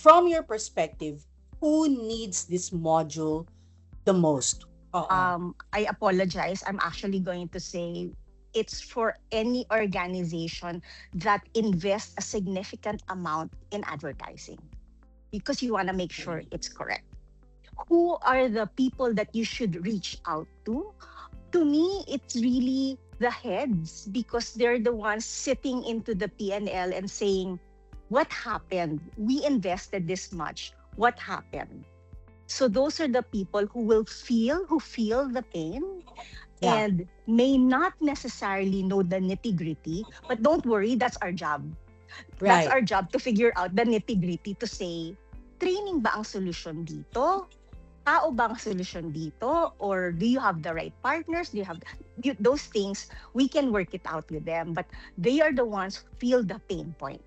from your perspective, who needs this module the most? Oo. I apologize. I'm actually going to say it's for any organization that invests a significant amount in advertising because you want to make sure it's correct. Who are the people that you should reach out to? To me, it's really the heads because they're the ones sitting into the P&L and saying, what happened? We invested this much. What happened? So those are the people who feel the pain Yeah. and may not necessarily know the nitty-gritty, but don't worry, that's our job. That's Right. our job to figure out the nitty-gritty to say, training ba ang solution dito? Tao ba ang solution dito? Or do you have the right partners? Do you have those things? We can work it out with them, but they are the ones who feel the pain point.